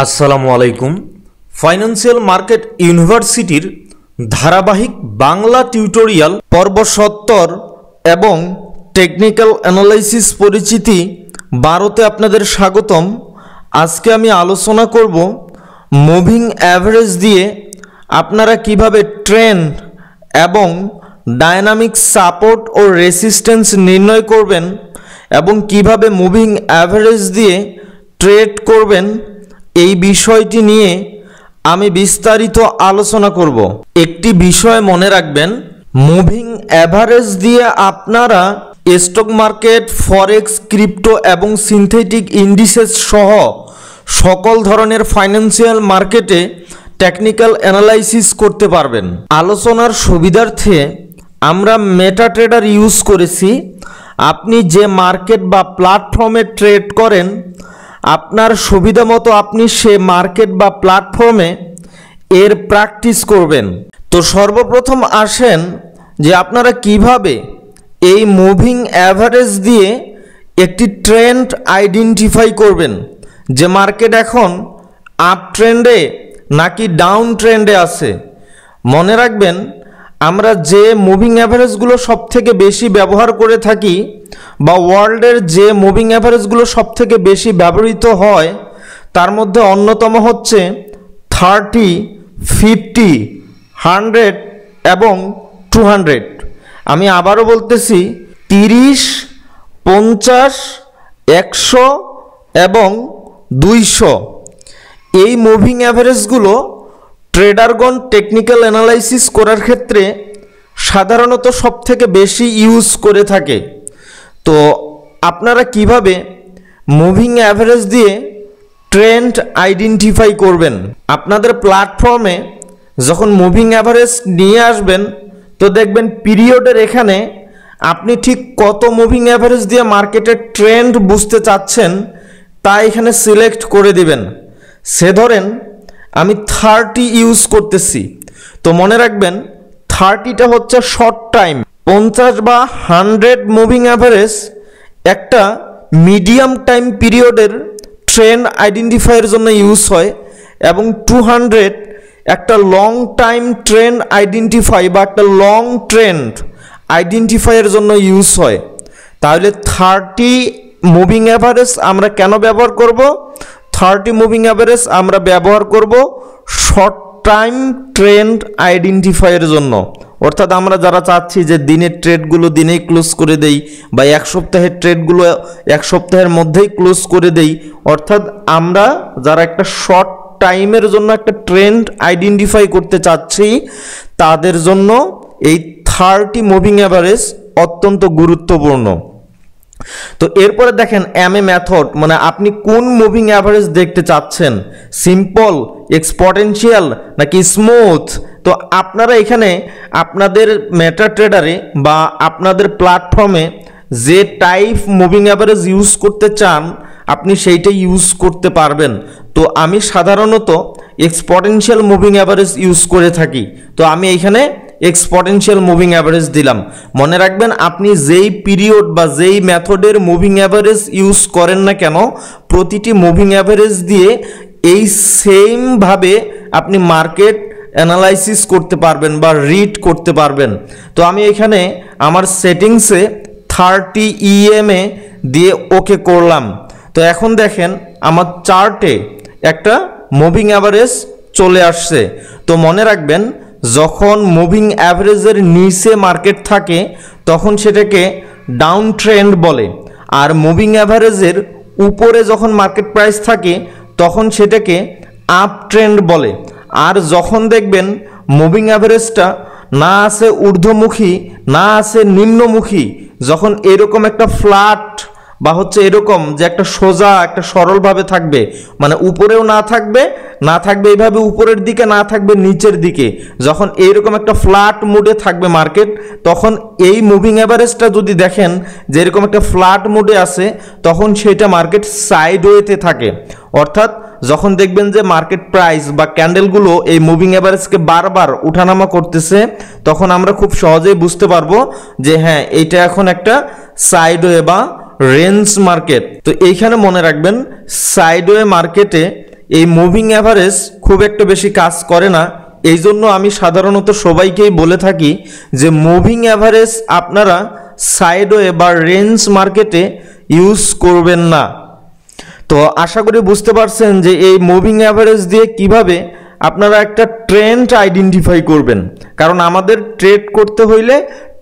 আসসালামু আলাইকুম। Financial market ইউনিভার্সিটির ধারাবাহিক বাংলা টিউটোরিয়াল পর্ব 70 এবং টেকনিক্যাল অ্যানালাইসিস পরিচিতি 12তে আপনাদের স্বাগতম। আজকে আমি আলোচনা করব মুভিং অ্যাভারেজ দিয়ে আপনারা কিভাবে ট্রেন্ড এবং ডায়নামিক সাপোর্ট ও রেসিস্ট্যান্স নির্ণয় করবেন এবং কিভাবে মুভিং অ্যাভারেজ দিয়ে ট্রেড করবেন এই বিষয়টি নিয়ে আমি বিস্তারিত আলোচনা করব। একটি বিষয় মনে রাখবেন, মুভিং অ্যাভারেজ দিয়ে আপনারা স্টক মার্কেট, ফরেক্স, ক্রিপ্টো এবং সিনথেটিক ইন্ডিসেস সহ সকল ধরনের ফাইন্যান্সিয়াল মার্কেটে টেকনিক্যাল অ্যানালাইসিস করতে পারবেন। আলোচনার সুবিধার্থে আমরা মেটা ট্রেডার ইউজ করেছি। আপনি যে মার্কেট বা প্ল্যাটফর্মে ট্রেড করেন, আপনার সুবিধা মতো আপনি সে মার্কেট বা প্ল্যাটফর্মে এর প্র্যাকটিস করবেন। তো সর্বপ্রথম আসেন যে আপনারা কিভাবে এই মুভিং অ্যাভারেজ দিয়ে একটি ট্রেন্ড আইডেন্টিফাই করবেন যে মার্কেট এখন আপ ট্রেন্ডে নাকি ডাউন ট্রেন্ডে আছে। মনে রাখবেন, আমরা যে মুভিং অ্যাভারেজগুলো সব থেকে বেশি ব্যবহার করে থাকি বা ওয়ার্ল্ডের যে মুভিং অ্যাভারেজগুলো সব থেকে বেশি ব্যবহৃত হয় তার মধ্যে অন্যতম হচ্ছে 30, 50, 100 এবং 200। আমি আবারও বলতেছি 30, 50, 100 এবং 200। এই মুভিং অ্যাভারেজগুলো ট্রেডারগণ টেকনিক্যাল অ্যানালাইসিস করার ক্ষেত্রে সাধারণত সব থেকে বেশি ইউজ করে থাকে। তো আপনারা কিভাবে মুভিং অ্যাভারেজ দিয়ে ট্রেন্ড আইডেন্টিফাই করবেন? আপনাদের প্ল্যাটফর্মে যখন মুভিং অ্যাভারেজ নিয়ে আসবেন তো দেখবেন পিরিয়ডের এখানে আপনি ঠিক কত মুভিং অ্যাভারেজ দিয়ে মার্কেটের ট্রেন্ড বুঝতে চাচ্ছেন তা এখানে সিলেক্ট করে দিবেন। সে ধরেন আমি 30 ইউজ করতেছি, তো মনে রাখবেন 30টা হচ্ছে শর্ট টাইম। 50 বা 100 মুভিং অ্যাভারেজ একটা মিডিয়াম টাইম পিরিয়ডের ট্রেন্ড আইডেন্টিফাইয়ের জন্য ইউজ হয় এবং 200 একটা লং টাইম ট্রেন্ড আইডেন্টিফাই বা একটা লং ট্রেন্ড আইডেন্টিফাইয়ের জন্য ইউজ হয়। তাহলে 30 মুভিং অ্যাভারেজ আমরা কেন ব্যবহার করব? 30 মুভিং অ্যাভারেজ আমরা ব্যবহার করব শর্ট টাইম ট্রেন্ড আইডেন্টিফাইয়ের জন্য। অর্থাৎ আমরা যারা চাচ্ছি যে দিনের ট্রেডগুলো দিনেই ক্লোজ করে দেই বা এক সপ্তাহের ট্রেডগুলো এক সপ্তাহের মধ্যেই ক্লোজ করে দেই, অর্থাৎ আমরা যারা একটা শর্ট টাইমের জন্য একটা ট্রেন্ড আইডেন্টিফাই করতে চাচ্ছি তাদের জন্য এই 30 মুভিং অ্যাভারেজ অত্যন্ত গুরুত্বপূর্ণ। তো এরপরে দেখেন এমএ মেথড, মানে আপনি কোন মুভিং অ্যাভারেজ দেখতে চাচ্ছেন, সিম্পল, এক্সপোনেনশিয়াল নাকি স্মুথ। তো আপনারা এখানে আপনাদের মেটা ট্রেডারে বা আপনাদের প্ল্যাটফর্মে যে টাইপ মুভিং অ্যাভারেজ ইউজ করতে চান আপনি সেইটাই ইউজ করতে পারবেন। তো আমি সাধারণত এক্সপোনেনশিয়াল মুভিং অ্যাভারেজ ইউজ করে থাকি, তো আমি এইখানে এক্সপোনেনশিয়াল মুভিং অ্যাভারেজ দিলাম। মনে রাখবেন, আপনি যেই পিরিয়ড বা যেই মেথডের মুভিং অ্যাভারেজ ইউজ করেন না কেন, প্রতিটি মুভিং অ্যাভারেজ দিয়ে এই সেমভাবে আপনি মার্কেট অ্যানালাইসিস করতে পারবেন বা রিড করতে পারবেন। তো আমি এখানে আমার সেটিংসে 30 EMA দিয়ে ওকে করলাম। তো এখন দেখেন আমার চার্টে একটা মুভিং অ্যাভারেজ চলে আসছে। তো মনে রাখবেন, যখন মুভিং অ্যাভারেজের নিচে মার্কেট থাকে তখন সেটাকে ডাউন ট্রেন্ড বলে, আর মুভিং অ্যাভারেজের উপরে যখন মার্কেট প্রাইস থাকে তখন সেটাকে আপ ট্রেন্ড বলে। আর যখন দেখবেন মুভিং অ্যাভারেজটা না আছে ঊর্ধ্বমুখী না আছে নিম্নমুখী, যখন এরকম একটা ফ্ল্যাট বা হচ্ছে এরকম যে একটা সোজা একটা সরলভাবে থাকবে, মানে উপরেও না থাকবে এইভাবে উপরের দিকে না থাকবে নিচের দিকে, যখন এইরকম একটা ফ্ল্যাট মুডে থাকবে মার্কেট, তখন এই মুভিং অ্যাভারেজটা যদি দেখেন যে এরকম একটা ফ্ল্যাট মুডে আছে তখন সেটা মার্কেট সাইডওয়েতে থাকে। অর্থাৎ যখন দেখবেন যে মার্কেট প্রাইস বা ক্যান্ডেলগুলো এই মুভিং অ্যাভারেজকে বারবার উঠানামা করতেছে তখন আমরা খুব সহজেই বুঝতে পারবো যে হ্যাঁ, এইটা এখন একটা সাইডওয়ে বা রেঞ্জ মার্কেট। তো এইখানে মনে রাখবেন, সাইডওয়ে মার্কেটে এই মুভিং অ্যাভারেজ খুব একটা বেশি কাজ করে না। এই জন্য আমি সাধারণত সবাইকেই বলে থাকি যে মুভিং অ্যাভারেজ আপনারা সাইডওয়ে বা রেঞ্জ মার্কেটে ইউজ করবেন না। তো আশা করি বুঝতে পারছেন যে এই মুভিং অ্যাভারেজ দিয়ে কিভাবে আপনারা একটা ট্রেন্ড আইডেন্টিফাই করবেন, কারণ আমাদের ট্রেড করতে হইলে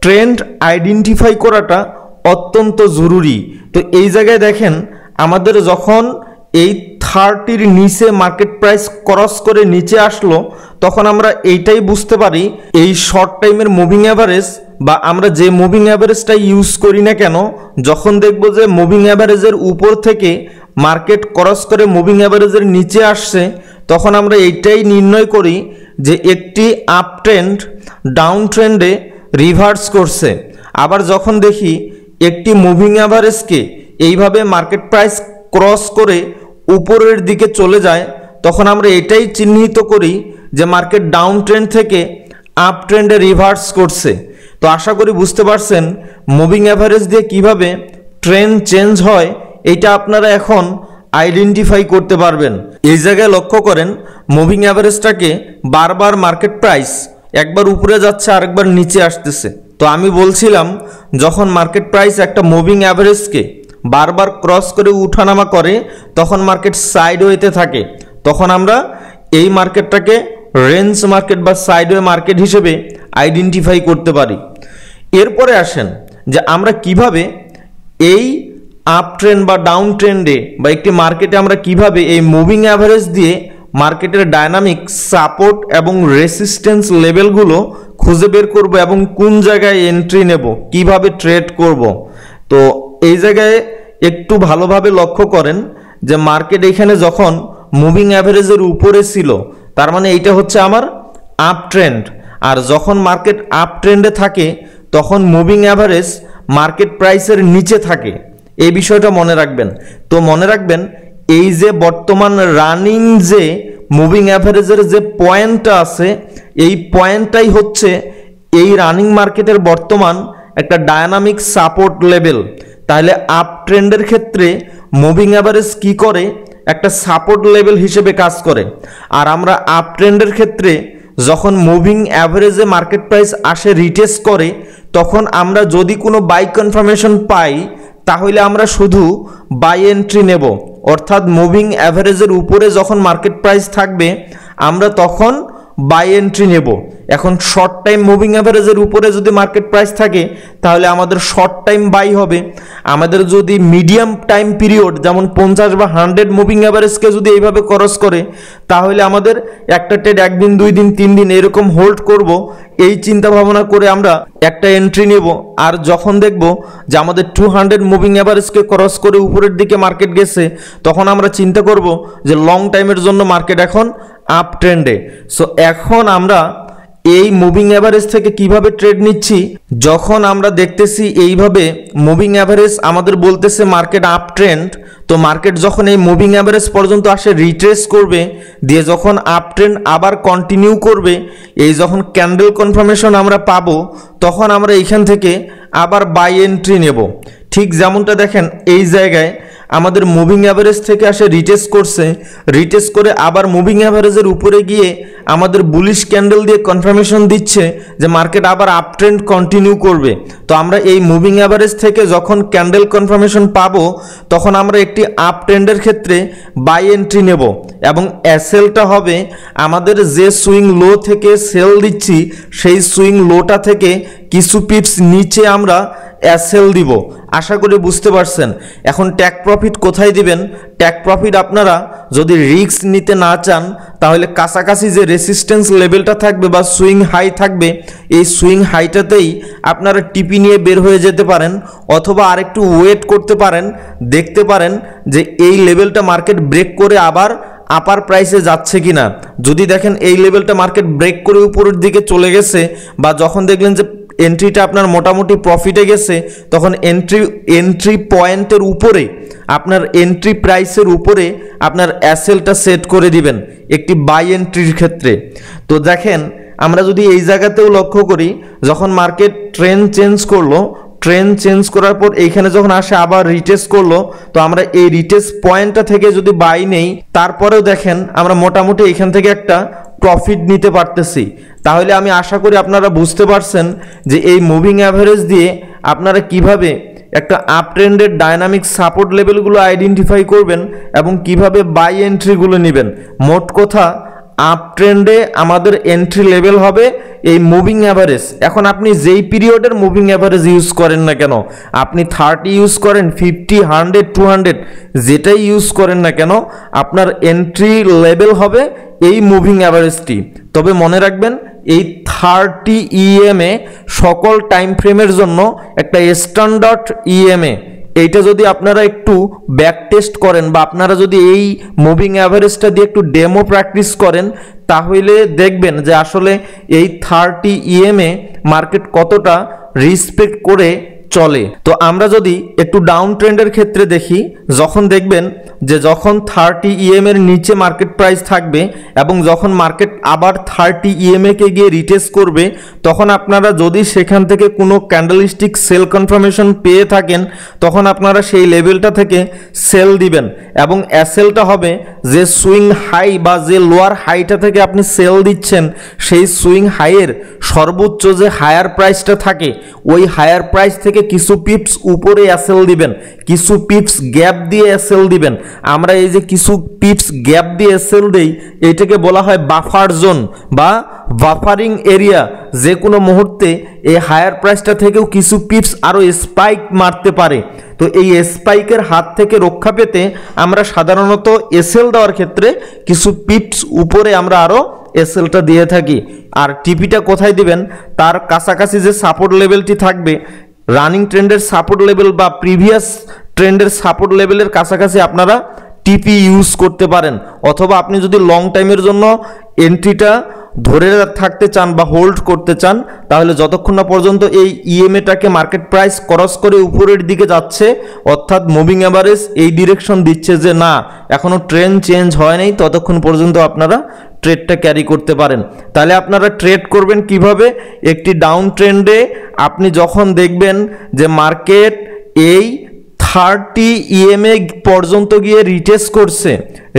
ট্রেন্ড আইডেন্টিফাই করাটা অত্যন্ত জরুরি। তো এই জায়গায় দেখেন আমাদের যখন এই 30-র নিচে মার্কেট প্রাইস ক্রস করে নিচে আসলো, তখন আমরা এইটাই বুঝতে পারি এই শর্ট টাইমের মুভিং অ্যাভারেজ বা আমরা যে মুভিং অ্যাভারেজটা ইউজ করি না কেন, যখন দেখব যে মুভিং অ্যাভারেজের উপর থেকে মার্কেট ক্রস করে মুভিং অ্যাভারেজের নিচে আসছে, তখন আমরা এইটাই নির্ণয় করি যে একটি আপ ট্রেন্ড ডাউন ট্রেন্ডে রিভার্স করছে। আবার যখন দেখি একটি মুভিং অ্যাভারেজকে এইভাবে মার্কেট প্রাইস ক্রস করে উপরের দিকে চলে যায়, তখন আমরা এটাই চিহ্নিত করি যে মার্কেট ডাউন ট্রেন্ড থেকে আপ ট্রেন্ডে রিভার্স করছে। তো আশা করি বুঝতে পারছেন মুভিং অ্যাভারেজ দিয়ে কিভাবে ট্রেন্ড চেঞ্জ হয় এইটা আপনারা এখন আইডেন্টিফাই করতে পারবেন। এই জায়গায় লক্ষ্য করেন মুভিং অ্যাভারেজটাকে বারবার মার্কেট প্রাইস একবার উপরে যাচ্ছে আরেকবার নিচে আসতেছে। তো আমি বলছিলাম যখন মার্কেট প্রাইস একটা মুভিং অ্যাভারেজকে বারবার ক্রস করে উঠানামা করে তখন মার্কেট সাইডওয়েতে থাকে, তখন আমরা এই মার্কেটটাকে রেঞ্জ মার্কেট বা সাইডওয়ে মার্কেট হিসেবে আইডেন্টিফাই করতে পারি। এরপরে আসেন যে আমরা কিভাবে এই আপ ট্রেন্ড বা ডাউন ট্রেন্ডে বা একটি মার্কেটে আমরা কিভাবে এই মুভিং অ্যাভারেজ দিয়ে মার্কেটের ডায়নামিক সাপোর্ট এবং রেসিস্ট্যান্স লেভেলগুলো খুঁজে বের করব এবং কোন জায়গায় এন্ট্রি নেব, কিভাবে ট্রেড করব। তো এই জায়গায় একটু ভালোভাবে লক্ষ্য করেন যে মার্কেট এখানে যখন মুভিং অ্যাভারেজের উপরে ছিল, তার মানে এইটা হচ্ছে আমার আপ ট্রেন্ড। আর যখন মার্কেট আপ ট্রেন্ডে থাকে তখন মুভিং অ্যাভারেজ মার্কেট প্রাইসের নিচে থাকে, এই বিষয়টা মনে রাখবেন। তো মনে রাখবেন এই যে বর্তমান রানিং যে মুভিং অ্যাভারেজের যে পয়েন্টটা আছে, এই পয়েন্টটাই হচ্ছে এই রানিং মার্কেটের বর্তমান একটা ডায়নামিক সাপোর্ট লেভেল। তাহলে আপ ট্রেন্ডের ক্ষেত্রে মুভিং অ্যাভারেজ কি করে, একটা সাপোর্ট লেভেল হিসেবে কাজ করে। আর আমরা আপ ট্রেন্ডের ক্ষেত্রে যখন মুভিং অ্যাভারেজে মার্কেট প্রাইস আসে রিটেস্ট করে, তখন আমরা যদি কোনো বাই কনফার্মেশন পাই তাহলে আমরা শুধু বাই এন্ট্রি নেব, অর্থাৎ মুভিং অ্যাভারেজের উপরে যখন মার্কেট প্রাইস থাকবে আমরা তখন বাই এন্ট্রি নেব। এখন শর্ট টাইম মুভিং অ্যাভারেজের উপরে যদি মার্কেট প্রাইস থাকে তাহলে আমাদের শর্ট টাইম বাই হবে। আমাদের যদি মিডিয়াম টাইম পিরিয়ড যেমন 50 বা 100 মুভিং অ্যাভারেজকে যদি এইভাবে ক্রস করে, তাহলে আমাদের একটা ট্রেড 1 দিন 2 দিন 3 দিন এরকম হোল্ড করব, এই চিন্তা ভাবনা করে আমরা একটা এন্ট্রি নেব। আর যখন দেখব যে আমাদের 200 মুভিং অ্যাভারেজকে ক্রস করে উপরের দিকে মার্কেট গেছে, তখন আমরা চিন্তা করব যে লং টাইমের জন্য মার্কেট এখন আপ ট্রেন্ডে। সো এখন আমরা এই মুভিং অ্যাভারেজ থেকে কিভাবে ট্রেড নিচ্ছি, যখন আমরা দেখতেছি এইভাবে মুভিং অ্যাভারেজ আমাদের বলতেছে মার্কেট আপ ট্রেন্ড, তো মার্কেট যখন এই মুভিং অ্যাভারেজ পর্যন্ত আসে রিট্রেস করবে, দিয়ে যখন আপ ট্রেন্ড আবার কন্টিনিউ করবে, এই যখন ক্যান্ডেল কনফার্মেশন আমরা পাবো, তখন আমরা এইখান থেকে আবার বাই এন্ট্রি নেব। ঠিক যেমনটা দেখেন এই জায়গায় আমাদের মুভিং অ্যাভারেজ থেকে আসে রিটেস্ট করছে, রিটেস্ট করে আবার মুভিং অ্যাভারেজের উপরে গিয়ে আমাদের বুলিশ ক্যান্ডেল দিয়ে কনফার্মেশন দিচ্ছে যে মার্কেট আবার আপ ট্রেন্ড কন্টিনিউ করবে। তো আমরা এই মুভিং অ্যাভারেজ থেকে যখন ক্যান্ডেল কনফার্মেশন পাবো, তখন আমরা একটি আপ ট্রেন্ডের ক্ষেত্রে বাই এন্ট্রি নেব এবং এসএলটা হবে আমাদের যে সুইং লো থেকে সেল দিচ্ছি সেই সুইং লোটা থেকে কিছু পিপস নিচে আমরা এসএল দিব। আশা করি বুঝতে পারছেন। এখন ট্যাক প্রফিট কোথায় দিবেন? ট্যাক প্রফিট আপনারা যদি রিস্ক নিতে না চান তাহলে কাছাকাছি যে রেসিস্ট্যান্স লেভেলটা থাকবে বা সুইং হাই থাকবে, এই সুইং হাইটাতেই আপনারা টিপি নিয়ে বের হয়ে যেতে পারেন, অথবা আরেকটু ওয়েট করতে পারেন, দেখতে পারেন যে এই লেভেলটা মার্কেট ব্রেক করে আবার আপার প্রাইসে যাচ্ছে কিনা। যদি দেখেন এই লেভেলটা মার্কেট ব্রেক করে উপরের দিকে চলে গেছে, বা যখন দেখলেন যে এন্ট্রিটা আপনার মোটামুটি প্রফিটে গেছে, তখন এন্ট্রি পয়েন্টের উপরে আপনার এন্ট্রি প্রাইসের উপরে আপনার এসএলটা সেট করে দিবেন একটি বাই এন্ট্রির ক্ষেত্রে। তো দেখেন আমরা যদি এই জায়গাতেও লক্ষ্য করি, যখন মার্কেট ট্রেন্ড চেঞ্জ করলো ট্রেন্ড চেঞ্জ করার পর এইখানে যখন আসে আবার রিটেস্ট করলো, তো আমরা এই রিটেস্ট পয়েন্টটা থেকে যদি বাই নেই, তারপরেও দেখেন আমরা মোটামুটি এইখান থেকে একটা প্রফিট নিতে পারতেছি। তাহলে আমি আশা করি আপনারা বুঝতে পারছেন যে এই মুভিং অ্যাভারেজ দিয়ে আপনারা কিভাবে একটা আপ ট্রেন্ডের ডাইনামিক সাপোর্ট লেভেলগুলো আইডেন্টিফাই করবেন এবং কিভাবে বাই এন্ট্রিগুলো নেবেন। মোট কথা আপ ট্রেন্ডে আমাদের এন্ট্রি লেভেল হবে এই মুভিং অ্যাভারেজ। এখন আপনি যেই পিরিয়ডের মুভিং অ্যাভারেজ ইউজ করেন না কেন, আপনি 30 ইউজ করেন, 50, 100, 200, যেটাই ইউজ করেন না কেন, আপনার এন্ট্রি লেভেল হবে এই মুভিং অ্যাভারেজটি। তবে মনে রাখবেন এই 30 EMA সকল টাইম ফ্রেমের জন্য একটা স্ট্যান্ডার্ড EMA। এইটা যদি আপনারা একটু ব্যাক টেস্ট করেন বা আপনারা যদি এই মুভিং অ্যাভারেজটা দিয়ে একটু ডেমো প্র্যাকটিস করেন, তাহলে দেখবেন যে আসলে এই 30 EMA মার্কেট কতটা রেসপেক্ট করে চলে। তো আমরা যদি একটু ডাউন ট্রেন্ডের ক্ষেত্রে দেখি, যখন দেখবেন যে যখন 30 EMA এর নিচে মার্কেট প্রাইস থাকবে এবং যখন মার্কেট আবার 30 EMA কে গিয়ে রিটেস্ট করবে, তখন আপনারা যদি সেখান থেকে কোনো ক্যান্ডেলস্টিক সেল কনফার্মেশন পেয়ে থাকেন, তখন আপনারা সেই লেভেলটা থেকে সেল দিবেন এবং এসএলটা হবে যে সুইং হাই বা যে লোয়ার হাইটা থেকে আপনি সেল দিচ্ছেন, সেই সুইং হাইয়ের সর্বোচ্চ যে হায়ার প্রাইসটা থাকে, ওই হায়ার প্রাইস থেকে কিছু পিপস উপরে এসএল দিবেন, কিছু পিপস গ্যাপ দিয়ে এসএল দিবেন। আমরা এই যে কিছু পিপস গ্যাপ দিয়ে এসএল দেই, এটাকে বলা হয় বাফার জোন বা বাফারিং এরিয়া। যে কোনো মুহূর্তে এই হায়ার প্রাইসটা থেকেও কিছু পিপস আরও স্পাইক মারতে পারে। তো এই স্পাইকের হাত থেকে রক্ষা পেতে আমরা সাধারণত এসএল দেওয়ার ক্ষেত্রে কিছু পিপস উপরে আমরা আরও এসএলটা দিয়ে থাকি। আর টিপিটা কোথায় দিবেন, তার কাছাকাছি যে সাপোর্ট লেভেলটি থাকবে, রানিং ট্রেন্ডের সাপোর্ট লেভেল বা প্রিভিয়াস ট্রেন্ডের সাপোর্ট লেভেলের কাছাকাছি আপনারা টিপি ইউজ করতে পারেন। অথবা আপনি যদি লং টাইমের জন্য এন্ট্রিটা ধরে থাকতে চান বা হোল্ড করতে চান, তাহলে যতক্ষণ না পর্যন্ত এই ইএমএটাকে মার্কেট প্রাইস ক্রস করে উপরের দিকে যাচ্ছে, অর্থাৎ মুভিং অ্যাভারেজ এই ডিরেকশন দিচ্ছে যে না এখনো ট্রেন্ড চেঞ্জ হয় নাই, ততক্ষণ পর্যন্ত আপনারা ট্রেডটা ক্যারি করতে পারেন। তাহলে আপনারা ট্রেড করবেন কিভাবে, একটি ডাউন ট্রেন্ডে আপনি যখন দেখবেন যে মার্কেট এই 30 EMA পর্যন্ত গিয়ে রিটেস্ট করছে,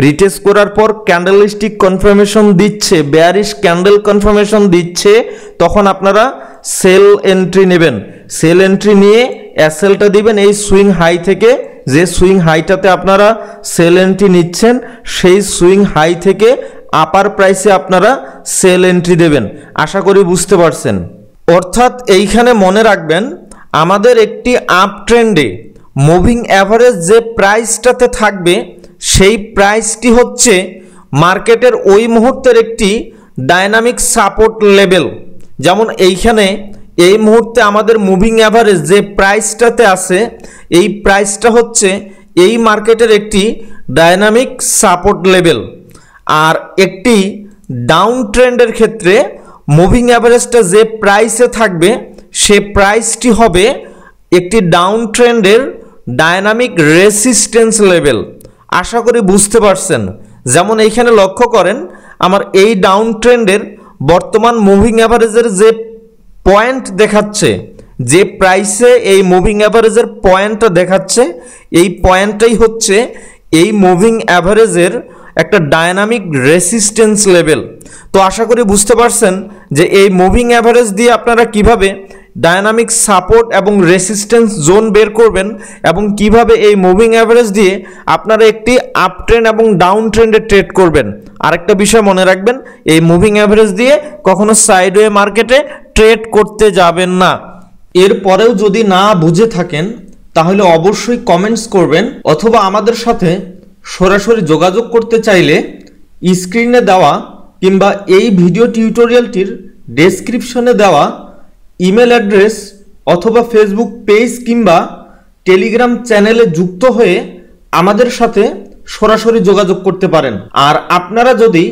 রিটেস্ট করার পর ক্যান্ডেলস্টিক কনফার্মেশন দিচ্ছে, বেয়ারিশ ক্যান্ডেল কনফার্মেশন দিচ্ছে, তখন আপনারা সেল এন্ট্রি নেবেন। সেল এন্ট্রি নিয়ে এসএলটা দিবেন এই সুইং হাই থেকে, যে সুইং হাইটাতে আপনারা সেল এন্ট্রি নিচ্ছেন, সেই সুইং হাই থেকে আপার প্রাইসে আপনারা সেল এন্ট্রি দেবেন। আশা করি বুঝতে পারছেন। অর্থাৎ এইখানে মনে রাখবেন, আমাদের একটি আপ ট্রেন্ডে মুভিং অ্যাভারেজ যে প্রাইসটাতে থাকবে, সেই প্রাইসটি হচ্ছে মার্কেটের ওই মুহূর্তের একটি ডাইনামিক সাপোর্ট লেভেল। যেমন এইখানে এই মুহূর্তে আমাদের মুভিং অ্যাভারেজ যে প্রাইসটাতে আছে, এই প্রাইসটা হচ্ছে এই মার্কেটের একটি ডাইনামিক সাপোর্ট লেভেল। আর একটি ডাউন ট্রেন্ডের ক্ষেত্রে মুভিং অ্যাভারেজটা যে প্রাইসে থাকবে, সে প্রাইসটি হবে একটি ডাউন ট্রেন্ডের ডায়নামিক রেসিস্টেন্স লেভেল। আশা করি বুঝতে পারছেন। যেমন এইখানে লক্ষ্য করেন, আমার এই ডাউন ট্রেন্ডের বর্তমান মুভিং অ্যাভারেজের যে পয়েন্ট দেখাচ্ছে, যে প্রাইসে এই মুভিং অ্যাভারেজের পয়েন্টটা দেখাচ্ছে, এই পয়েন্টটাই হচ্ছে এই মুভিং অ্যাভারেজের একটা ডায়নামিক রেসিস্টেন্স লেভেল। তো আশা করি বুঝতে পারছেন যে এই মুভিং অ্যাভারেজ দিয়ে আপনারা কিভাবে ডায়নামিক সাপোর্ট এবং রেসিস্টেন্স জোন বের করবেন এবং কিভাবে এই মুভিং অ্যাভারেজ দিয়ে আপনারা একটি আপ ট্রেন্ড এবং ডাউন ট্রেন্ডে ট্রেড করবেন। আরেকটা বিষয় মনে রাখবেন, এই মুভিং অ্যাভারেজ দিয়ে কখনো সাইডওয়ে মার্কেটে ট্রেড করতে যাবেন না। এরপরেও যদি না বুঝে থাকেন তাহলে অবশ্যই কমেন্টস করবেন, অথবা আমাদের সাথে সরাসরি যোগাযোগ করতে চাইলে স্ক্রিনে দেওয়া কিংবা এই ভিডিও টিউটোরিয়ালটির ডেসক্রিপশনে দেওয়া ইমেল অ্যাড্রেস অথবা ফেসবুক পেজ কিংবা টেলিগ্রাম চ্যানেলে যুক্ত হয়ে আমাদের সাথে সরাসরি যোগাযোগ করতে পারেন। আর আপনারা যদি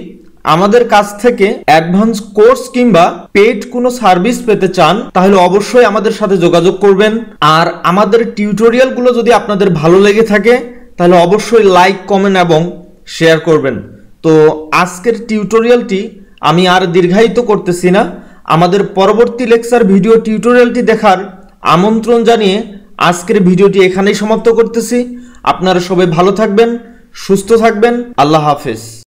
আমাদের কাছ থেকে অ্যাডভান্স কোর্স কিংবা পেইড কোনো সার্ভিস পেতে চান, তাহলে অবশ্যই আমাদের সাথে যোগাযোগ করবেন। আর আমাদের টিউটোরিয়ালগুলো যদি আপনাদের ভালো লেগে থাকে, তাহলে অবশ্যই লাইক, কমেন্ট এবং শেয়ার করবেন। তো আজকের টিউটোরিয়ালটি আমি আর দীর্ঘায়িত করতেছি না। আমাদের পরবর্তী লেকচার ভিডিও টিউটোরিয়ালটি দেখার আমন্ত্রণ জানিয়ে আজকের ভিডিওটি এখানেই সমাপ্ত করতেছি। আপনারা সবাই ভালো থাকবেন, সুস্থ থাকবেন। আল্লাহ হাফেজ।